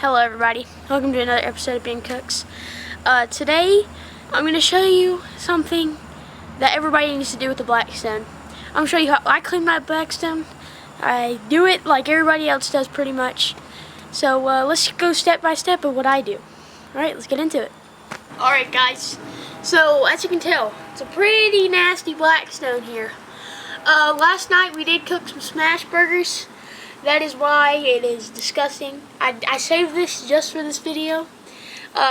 Hello everybody, welcome to another episode of Being Cooks. Today I'm going to show you something that everybody needs to do with the Blackstone. I'm going to show you how I clean my Blackstone. I do it like everybody else does pretty much. So let's go step by step of what I do. Alright, let's get into it. Alright guys, so as you can tell, it's a pretty nasty Blackstone here. Last night we did cook some smash burgers. That is why it is disgusting. I saved this just for this video.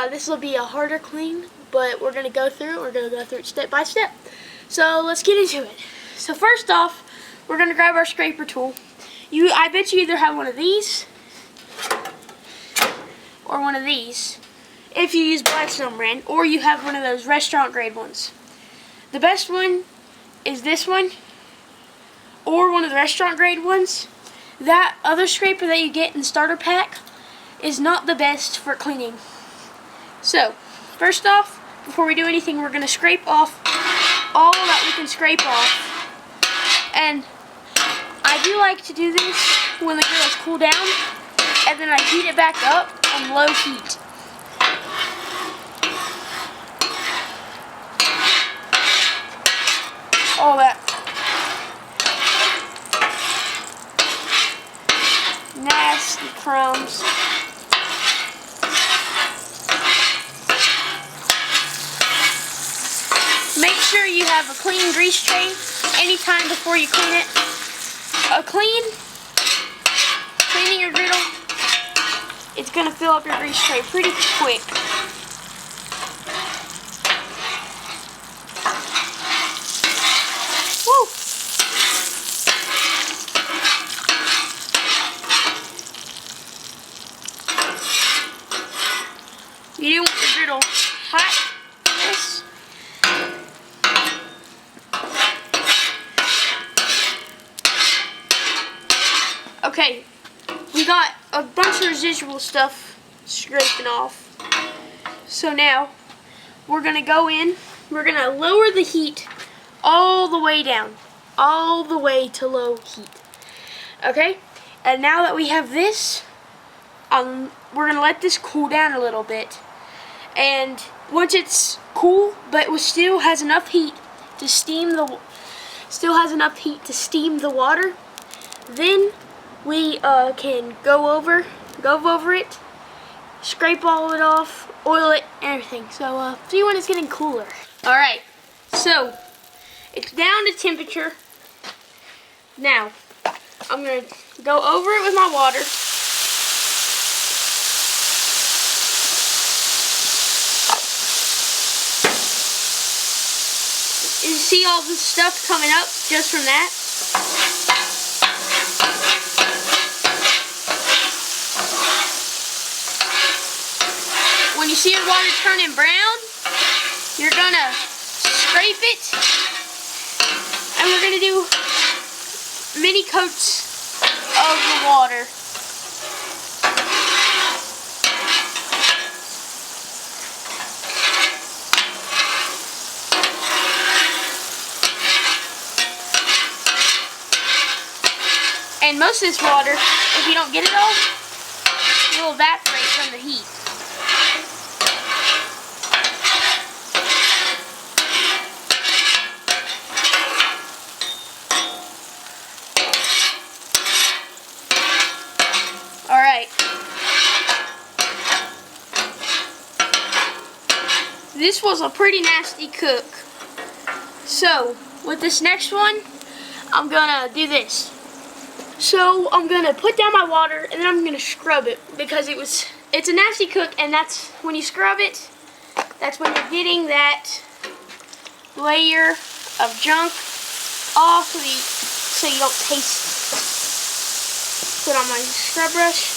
This will be a harder clean, but we're going to go through it. We're going to go through it step by step. So let's get into it. So first off, we're going to grab our scraper tool. I bet you either have one of these or one of these if you use Blackstone brand, or you have one of those restaurant grade ones. The best one is this one, or one of the restaurant grade ones. That other scraper that you get in the starter pack is not the best for cleaning. So, first off, before we do anything, we're going to scrape off all that we can scrape off. And I do like to do this when the grill is cool down, and then I heat it back up on low heat. All that nasty crumbs. Make sure you have a clean grease tray anytime before you clean it. Cleaning your griddle, it's going to fill up your grease tray pretty quick. Woo! You do want your griddle hot. Yes. Okay, we got a bunch of residual stuff scraping off. So now we're gonna go in. We're gonna lower the heat all the way down, all the way to low heat. Okay, and now that we have this, we're gonna let this cool down a little bit. And once it's cool, but it still has enough heat to steam the water, then we can go over it, scrape all of it off, oil it, and everything. So see when it's getting cooler. All right, so it's down to temperature. Now I'm gonna go over it with my water. You see all the stuff coming up just from that? When you see your water turning brown, you're gonna scrape it, and we're gonna do mini coats of the water. And most of this water, if you don't get it all, will evaporate from the heat. Alright. This was a pretty nasty cook. So, with this next one, I'm gonna do this. So I'm gonna put down my water and then I'm gonna scrub it because it's a nasty cook, and that's when you scrub it, that's when you're getting that layer of junk off so you don't taste it. Put on my scrub brush.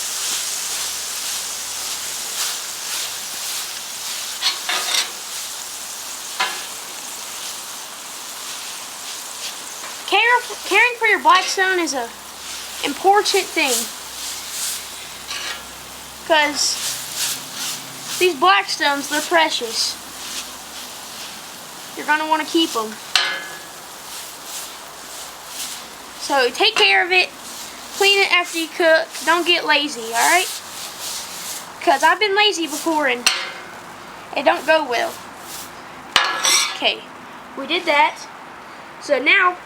Caring for your Blackstone is a important thing, because these Blackstones, they're precious. You're going to want to keep them. So take care of it. Clean it after you cook. Don't get lazy, alright? because I've been lazy before and it don't go well. Okay, we did that. So now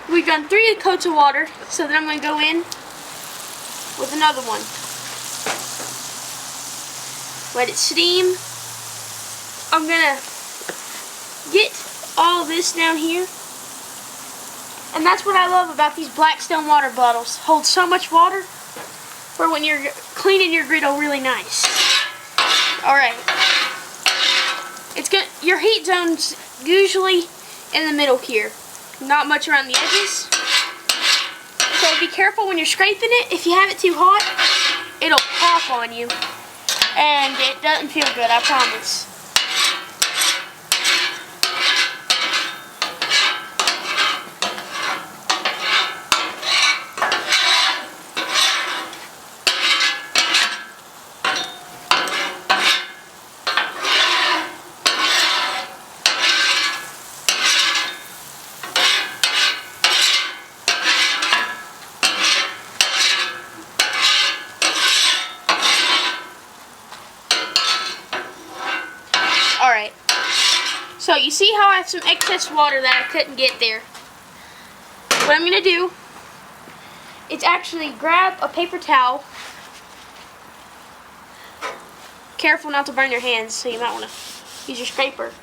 we've done 3 coats of water, so then I'm going to go in with another one. Let it steam. I'm going to get all this down here. And that's what I love about these Blackstone water bottles. Hold so much water for when you're cleaning your griddle really nice. Alright. It's good. Your heat zone's usually in the middle here. Not much around the edges. So be careful when you're scraping it. If you have it too hot, it'll pop on you. And it doesn't feel good, I promise. Alright, so you see how I have some excess water that I couldn't get there. What I'm going to do is actually grab a paper towel. Careful not to burn your hands, so you might want to use your scraper.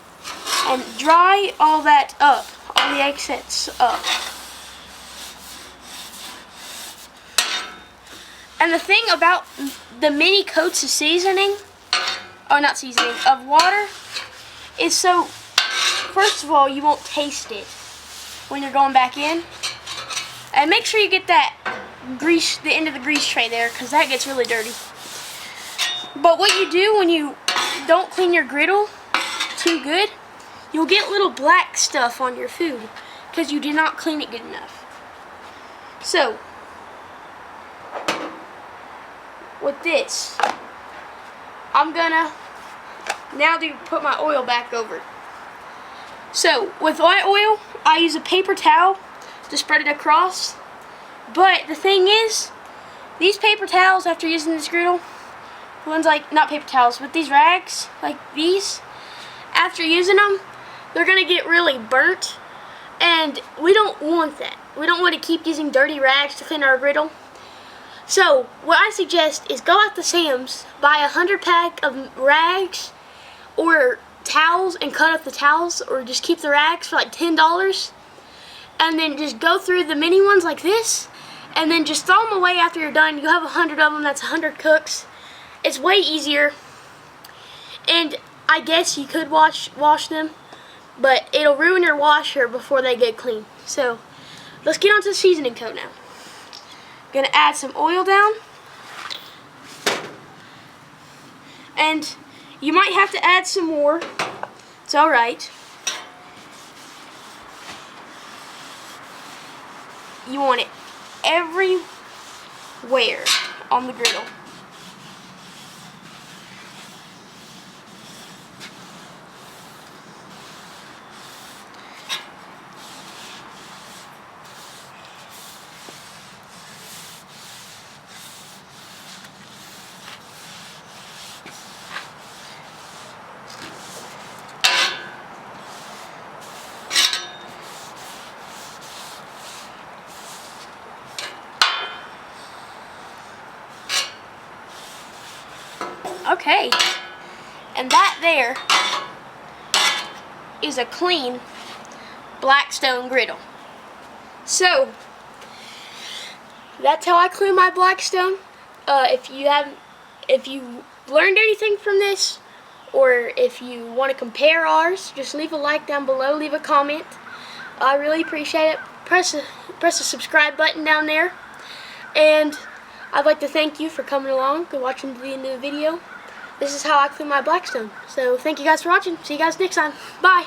And dry all that up, all the excess up. And the thing about the mini coats of seasoning, or not seasoning, of water, is so, first of all, you won't taste it when you're going back in. And make sure you get that grease, the end of the grease tray there, because that gets really dirty. But what you do when you don't clean your griddle too good, you'll get little black stuff on your food because you did not clean it good enough. So, with this, I'm gonna now put my oil back over. So with my oil, I use a paper towel to spread it across. But the thing is, these paper towels, after using this griddle, the ones like, not paper towels, but these rags, like these, after using them, they're gonna get really burnt. And we don't want that. We don't want to keep using dirty rags to clean our griddle. So what I suggest is go out to Sam's, buy a 100-pack of rags or towels and cut up the towels, or just keep the rags for like $10, and then just go through the mini ones like this, and then just throw them away after you're done. You have 100 of them, that's 100 cooks. It's way easier, and I guess you could wash them, but it'll ruin your washer before they get clean. So let's get on to the seasoning coat now. Gonna add some oil down, and you might have to add some more. It's alright. You want it everywhere on the griddle. Okay, and that there is a clean Blackstone griddle. So that's how I clean my Blackstone. If you learned anything from this, or if you want to compare ours, just leave a like down below, leave a comment. I really appreciate it. Press the subscribe button down there, and I'd like to thank you for coming along and watching to the end of the video. This is how I clean my Blackstone. So thank you guys for watching. See you guys next time. Bye.